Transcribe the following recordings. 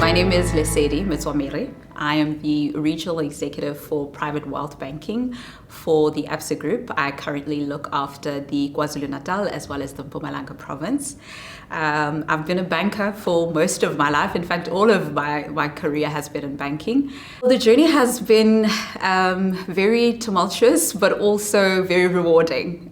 My name is Lesedi Metsoamere. I am the Regional Executive for Private Wealth Banking for the Absa Group. I currently look after the KwaZulu-Natal as well as the Mpumalanga province. I've been a banker for most of my life. In fact, all of my career has been in banking. The journey has been very tumultuous, but also very rewarding.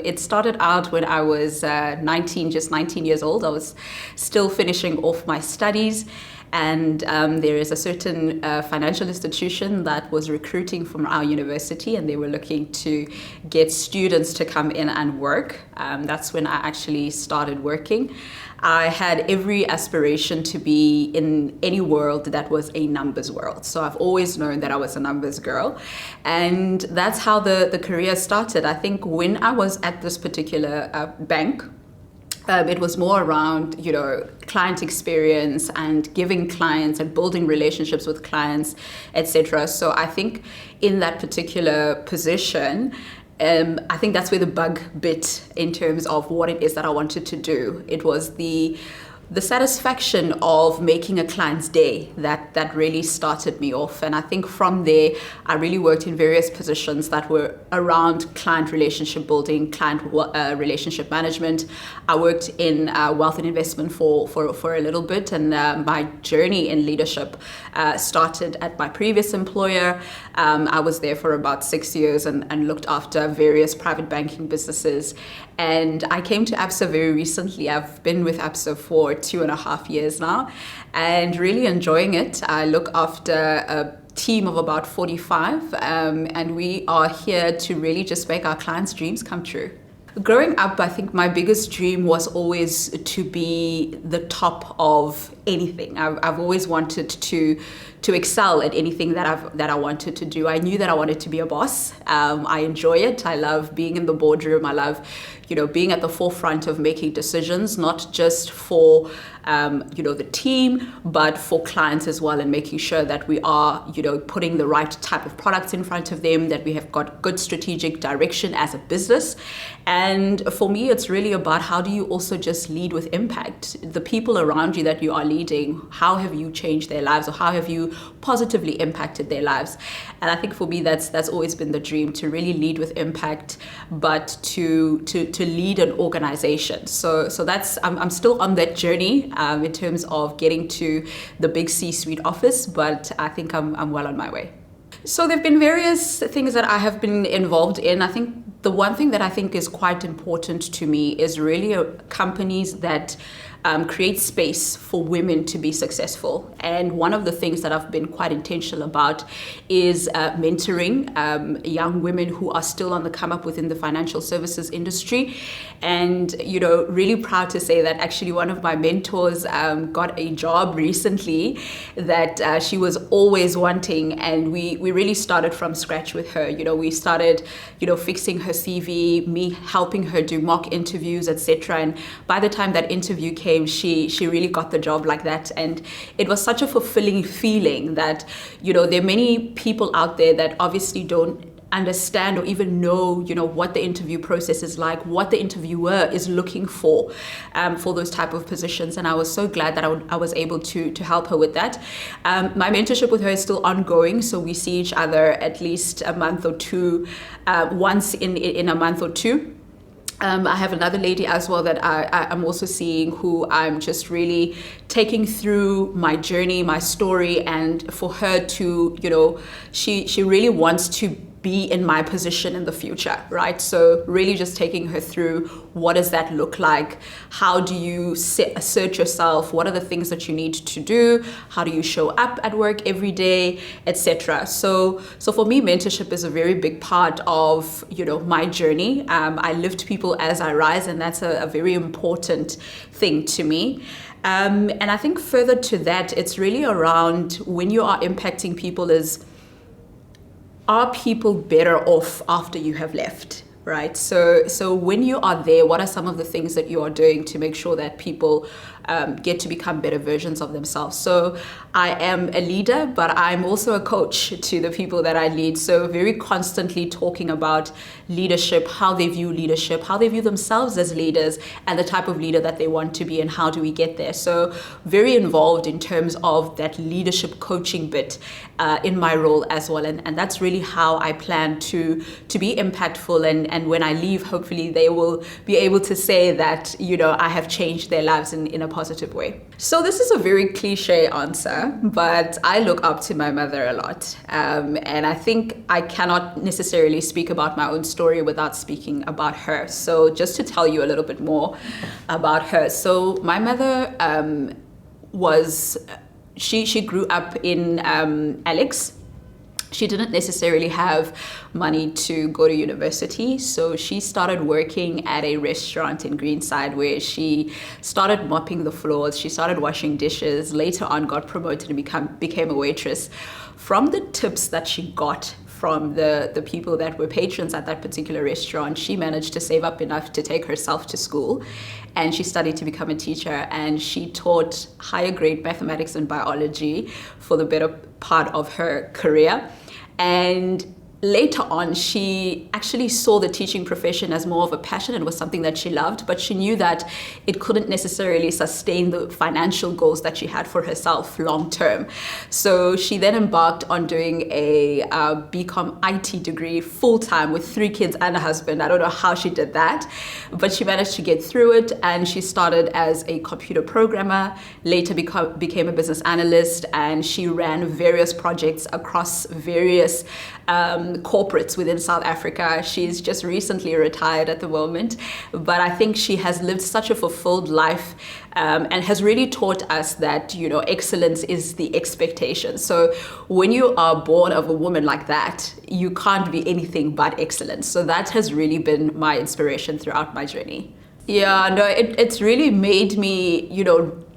It started out when I was just 19 years old. I was still finishing off my studies. And there is a certain financial institution that was recruiting from our university, and they were looking to get students to come in and work. That's when I actually started working. I had every aspiration to be in any world that was a numbers world. So I've always known that I was a numbers girl. And that's how the career started. I think when I was at this particular bank, it was more around, client experience and giving clients and building relationships with clients, etc. So I think in that particular position, I think that's where the bug bit in terms of what it is that I wanted to do. It was the satisfaction of making a client's day that really started me off. And I think from there, I really worked in various positions that were around client relationship building, client relationship management. I worked in wealth and investment for a little bit, and my journey in leadership started at my previous employer. I was there for about 6 years and looked after various private banking businesses. And I came to Absa very recently. I've been with Absa for 2.5 years now and really enjoying it. I look after a team of about 45 and we are here to really just make our clients' dreams come true. Growing up, I think my biggest dream was always to be the top of anything. I've always wanted to excel at anything that I wanted to do. I knew that I wanted to be a boss. I enjoy it. I love being in the boardroom. I love, being at the forefront of making decisions, not just for the team, but for clients as well, and making sure that we are, putting the right type of products in front of them, that we have got good strategic direction as a business. And for me, it's really about how do you also just lead with impact? The people around you that you are leading, how have you changed their lives, or how have you positively impacted their lives? And I think for me, that's always been the dream, to really lead with impact, but to lead an organization. So that's I'm still on that journey in terms of getting to the big C-suite office, but I think I'm well on my way. So there have been various things that I have been involved in. I think the one thing that I think is quite important to me is really companies that create space for women to be successful. And one of the things that I've been quite intentional about is mentoring young women who are still on the come up within the financial services industry. And, really proud to say that actually one of my mentors got a job recently that she was always wanting. And we really started from scratch with her. We started, fixing her CV, me helping her do mock interviews, etc. And by the time that interview came, she really got the job like that. And it was such a fulfilling feeling that, there are many people out there that obviously don't understand or even know, what the interview process is like, what the interviewer is looking for those type of positions. And I was so glad that I was able to help her with that. My mentorship with her is still ongoing. So we see each other at least a month or two, once in a month or two. I have another lady as well that I'm also seeing, who I'm just really taking through my journey, my story, and for her to, she really wants to be in my position in the future, right? So really just taking her through, what does that look like? How do you assert yourself? What are the things that you need to do? How do you show up at work every day, etc. So for me, mentorship is a very big part of, my journey. I lift people as I rise, and that's a very important thing to me. And I think further to that, it's really around when you are impacting people are people better off after you have left, right? So when you are there, what are some of the things that you are doing to make sure that people get to become better versions of themselves. So I am a leader, but I'm also a coach to the people that I lead. So very constantly talking about leadership, how they view leadership, how they view themselves as leaders, and the type of leader that they want to be and how do we get there. So very involved in terms of that leadership coaching bit in my role as well. And that's really how I plan to be impactful. And when I leave, hopefully they will be able to say that, I have changed their lives in a positive way. So this is a very cliche answer, but I look up to my mother a lot. And I think I cannot necessarily speak about my own story without speaking about her. So just to tell you a little bit more about her. So my mother she grew up in Alex. She didn't necessarily have money to go to university, so she started working at a restaurant in Greenside where she started mopping the floors, she started washing dishes, later on got promoted and became a waitress. From the tips that she got from the people that were patrons at that particular restaurant, she managed to save up enough to take herself to school, and she studied to become a teacher, and she taught higher grade mathematics and biology for the better part of her career. And later on, she actually saw the teaching profession as more of a passion and was something that she loved, but she knew that it couldn't necessarily sustain the financial goals that she had for herself long term. So she then embarked on doing a BCom IT degree full time with 3 kids and a husband. I don't know how she did that, but she managed to get through it, and she started as a computer programmer, later became a business analyst, and she ran various projects across various corporates within South Africa. She's just recently retired at the moment, but I think she has lived such a fulfilled life and has really taught us that, excellence is the expectation. So when you are born of a woman like that, you can't be anything but excellent. So that has really been my inspiration throughout my journey. Yeah, no, it's really made me,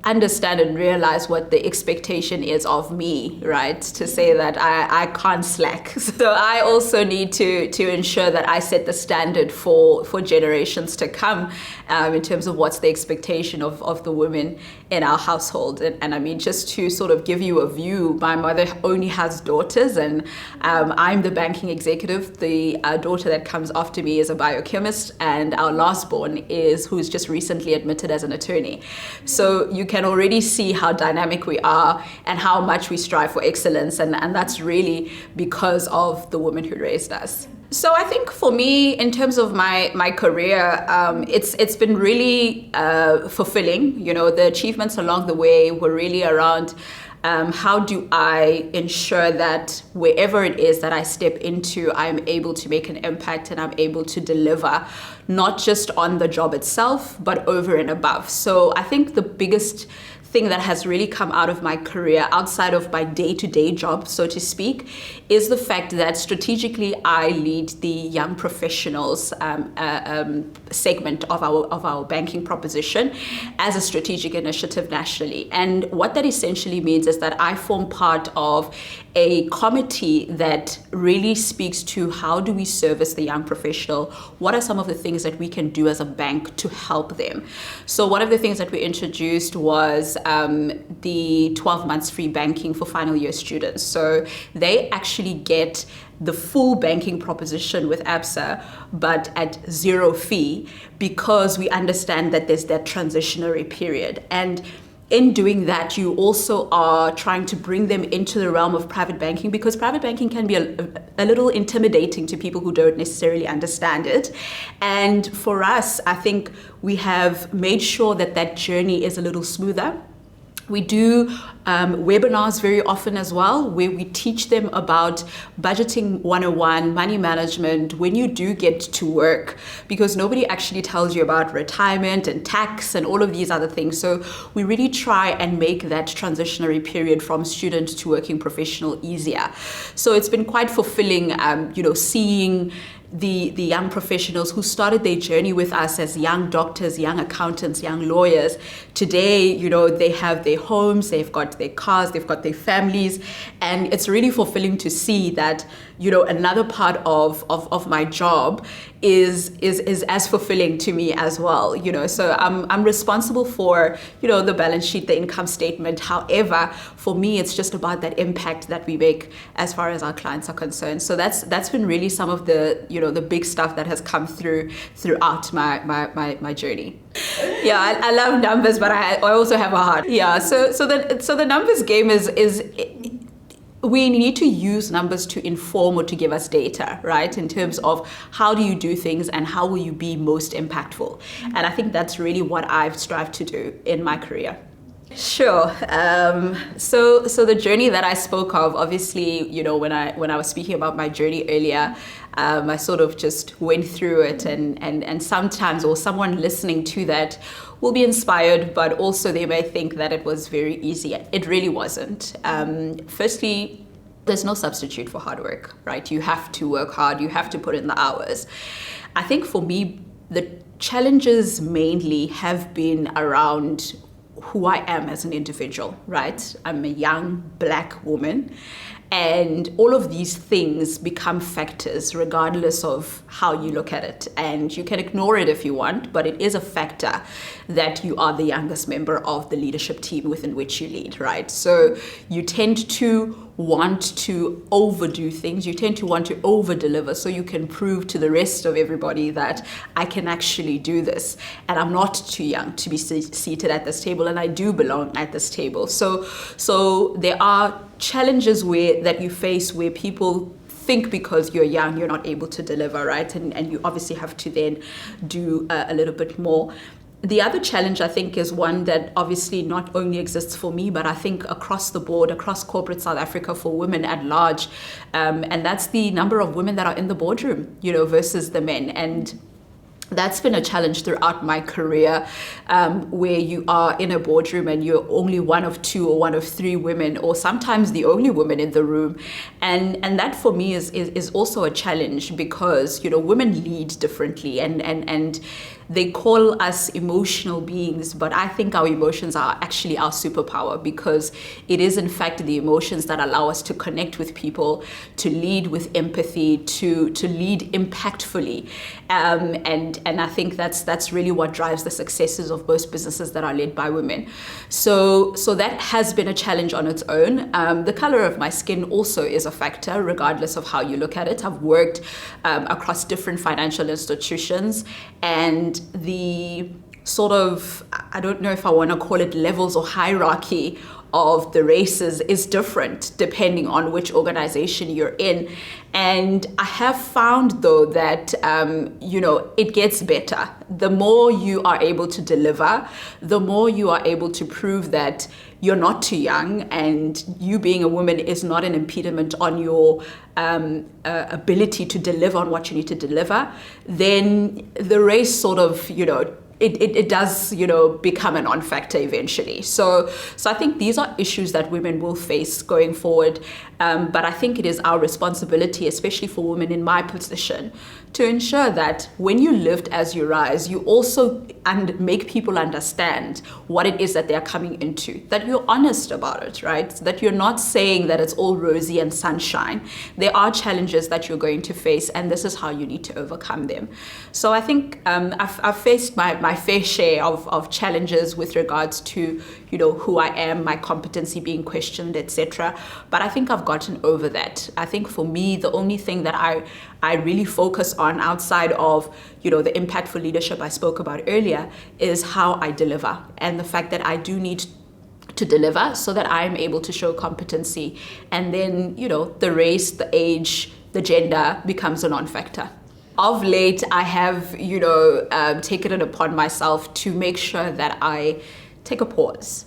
understand and realize what the expectation is of me, right? To say that I can't slack. So I also need to ensure that I set the standard for generations to come in terms of what's the expectation of the women in our household. And I mean, just to sort of give you a view, my mother only has daughters, and I'm the banking executive. The daughter that comes after me is a biochemist, and our last born who's just recently admitted as an attorney. So you can already see how dynamic we are and how much we strive for excellence, and that's really because of the woman who raised us. So I think for me, in terms of my career, it's been really fulfilling. The achievements along the way were really around how do I ensure that wherever it is that I step into, I'm able to make an impact and I'm able to deliver, not just on the job itself, but over and above. So I think the biggest thing that has really come out of my career outside of my day-to-day job, so to speak, is the fact that strategically I lead the young professionals segment of our banking proposition as a strategic initiative nationally. And what that essentially means is that I form part of a committee that really speaks to how do we service the young professional, what are some of the things that we can do as a bank to help them. So one of the things that we introduced was the 12 months free banking for final year students. So they actually get the full banking proposition with ABSA, but at zero fee, because we understand that there's that transitionary period. And in doing that, you also are trying to bring them into the realm of private banking, because private banking can be a little intimidating to people who don't necessarily understand it. And for us, I think we have made sure that that journey is a little smoother. We do webinars very often as well, where we teach them about budgeting 101, money management, when you do get to work, because nobody actually tells you about retirement and tax and all of these other things. So we really try and make that transitionary period from student to working professional easier. So it's been quite fulfilling, seeing the young professionals who started their journey with us as young doctors, young accountants, young lawyers. Today, they have their homes, they've got their cars, they've got their families, and it's really fulfilling to see that, another part of my job is as fulfilling to me as well, so I'm responsible for, the balance sheet, the income statement. However, for me, it's just about that impact that we make as far as our clients are concerned. So that's been really some of the, the big stuff that has come throughout my journey. Yeah, I love numbers, but I also have a heart. Yeah, so the numbers game is we need to use numbers to inform or to give us data, right? In terms of how do you do things and how will you be most impactful? And I think that's really what I've strived to do in my career. Sure. So the journey that I spoke of, obviously, when I was speaking about my journey earlier, I sort of just went through it, and sometimes, or someone listening to that will be inspired, but also they may think that it was very easy. It really wasn't. Firstly, there's no substitute for hard work, right? You have to work hard. You have to put in the hours. I think for me, the challenges mainly have been around who I am as an individual, right? I'm a young Black woman, and all of these things become factors regardless of how you look at it. And you can ignore it if you want, but it is a factor that you are the youngest member of the leadership team within which you lead, right? So you tend to want to overdo things. You tend to want to over deliver so you can prove to the rest of everybody that I can actually do this, and I'm not too young to be seated at this table, and I do belong at this table. So there are challenges that you face where people think because you're young, you're not able to deliver, right? And you obviously have to then do a little bit more. The other challenge, I think, is one that obviously not only exists for me, but I think across the board, across corporate South Africa for women at large, and that's the number of women that are in the boardroom, versus the men. And that's been a challenge throughout my career, where you are in a boardroom and you're only one of two or one of three women, or sometimes the only woman in the room. And that for me is also a challenge, because, women lead differently, and they call us emotional beings, but I think our emotions are actually our superpower, because it is in fact the emotions that allow us to connect with people, to lead with empathy, to lead impactfully. And I think that's really what drives the successes of most businesses that are led by women. So that has been a challenge on its own. The color of my skin also is a factor, regardless of how you look at it. I've worked across different financial institutions, and the sort of, I don't know if I want to call it levels or hierarchy of the races is different depending on which organization you're in. And I have found, though, that, it gets better. The more you are able to deliver, the more you are able to prove that you're not too young, and you being a woman is not an impediment on your ability to deliver on what you need to deliver, then the race sort of, it does, become a non-factor eventually. So I think these are issues that women will face going forward. But I think it is our responsibility, especially for women in my position, to ensure that when you lift as you rise, you also make people understand what it is that they're coming into, that you're honest about it, right? That you're not saying that it's all rosy and sunshine. There are challenges that you're going to face, and this is how you need to overcome them. So I think I've faced my fair share of challenges with regards to, who I am, my competency being questioned, etc. But I think I've gotten over that. I think for me, the only thing that I really focus on outside of, the impactful leadership I spoke about earlier is how I deliver, and the fact that I do need to deliver so that I'm able to show competency. And then, the race, the age, the gender becomes a non-factor. Of late, I have, taken it upon myself to make sure that I take a pause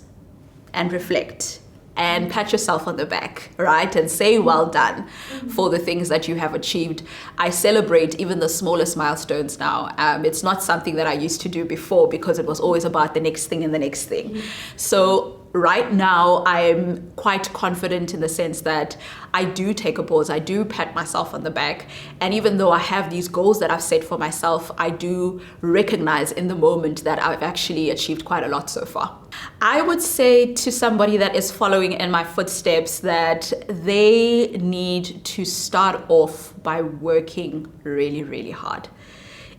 and reflect and pat yourself on the back, right? And say well done for the things that you have achieved. I celebrate even the smallest milestones now. It's not something that I used to do before, because it was always about the next thing and the next thing. So right now, I'm quite confident in the sense that I do take a pause, I do pat myself on the back. And even though I have these goals that I've set for myself, I do recognize in the moment that I've actually achieved quite a lot so far. I would say to somebody that is following in my footsteps that they need to start off by working really, really hard.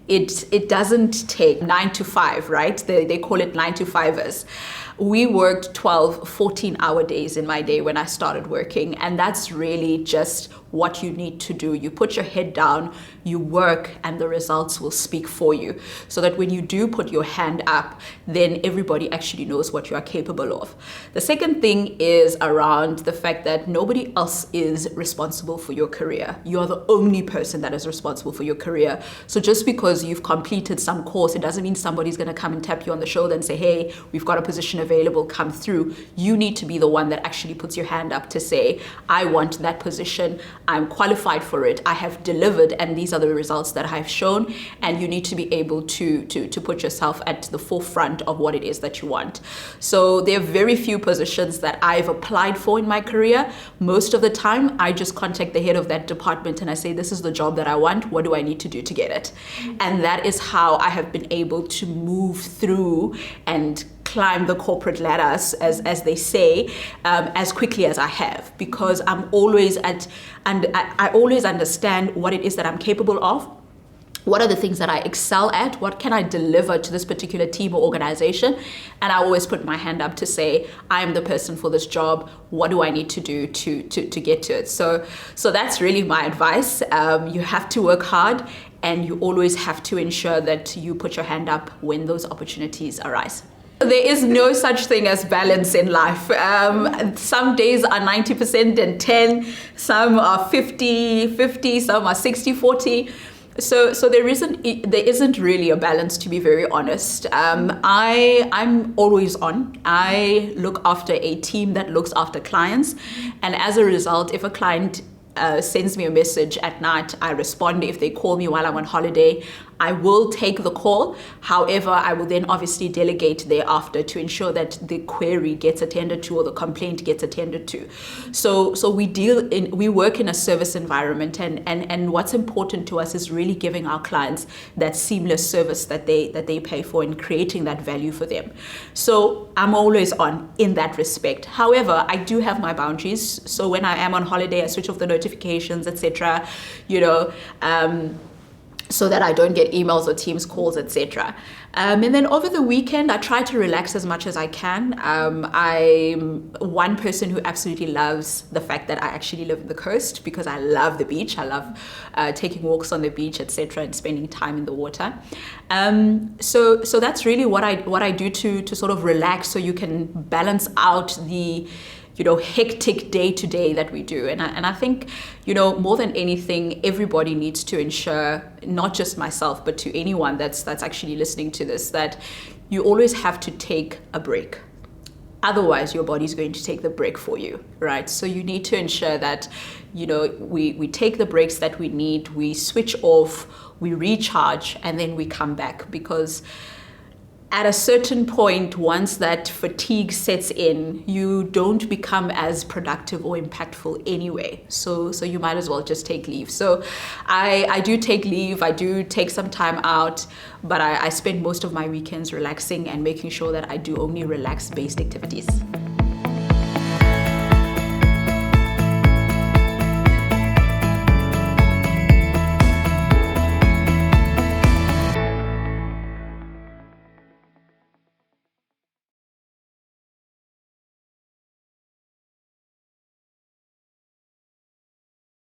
it doesn't take 9 to 5, right? They call it 9 to 5ers. We worked 12, 14-hour days in my day when I started working. And that's really just what you need to do. You put your head down, you work, and the results will speak for you. So that when you do put your hand up, then everybody actually knows what you are capable of. The second thing is around the fact that nobody else is responsible for your career. You are the only person that is responsible for your career. So just because you've completed some course, it doesn't mean somebody's going to come and tap you on the shoulder and say, hey, we've got a position available, come through. You need to be the one that actually puts your hand up to say, I want that position. I'm qualified for it. I have delivered, and these are the results that I've shown. And you need to be able to put yourself at the forefront of what it is that you want. So there are very few positions that I've applied for in my career. Most of the time, I just contact the head of that department and I say, this is the job that I want. What do I need to do to get it? And that is how I have been able to move through and climb the corporate ladders, as they say, as quickly as I have, because I'm always and I always understand what it is that I'm capable of. What are the things that I excel at? What can I deliver to this particular team or organization? And I always put my hand up to say, I am the person for this job. What do I need to do to get to it? So that's really my advice. You have to work hard, and you always have to ensure that you put your hand up when those opportunities arise. There is no such thing as balance in life. Some days are 90% and 10, some are 50-50, some are 60-40. So there isn't really a balance, to be very honest. I'm always on. I look after a team that looks after clients, and as a result, if a client sends me a message at night, I respond. If they call me while I'm on holiday, I will take the call. However, I will then obviously delegate thereafter to ensure that the query gets attended to or the complaint gets attended to. So we work in a service environment, and what's important to us is really giving our clients that seamless service that they pay for and creating that value for them. So I'm always on in that respect. However, I do have my boundaries. So when I am on holiday, I switch off the notifications, etc. So that I don't get emails or Teams calls, etc. And then over the weekend, I try to relax as much as I can. I'm one person who absolutely loves the fact that I actually live on the coast, because I love the beach. I love taking walks on the beach, etc., and spending time in the water. So that's really what I do to sort of relax, so you can balance out the hectic day-to-day that we do. And I think, more than anything, everybody needs to ensure, not just myself, but to anyone that's actually listening to this, that you always have to take a break. Otherwise, your body's going to take the break for you, right? So you need to ensure that, we take the breaks that we need, we switch off, we recharge, and then we come back, because at a certain point, once that fatigue sets in, you don't become as productive or impactful anyway. So you might as well just take leave. So I do take leave, I do take some time out, but I spend most of my weekends relaxing and making sure that I do only relax-based activities.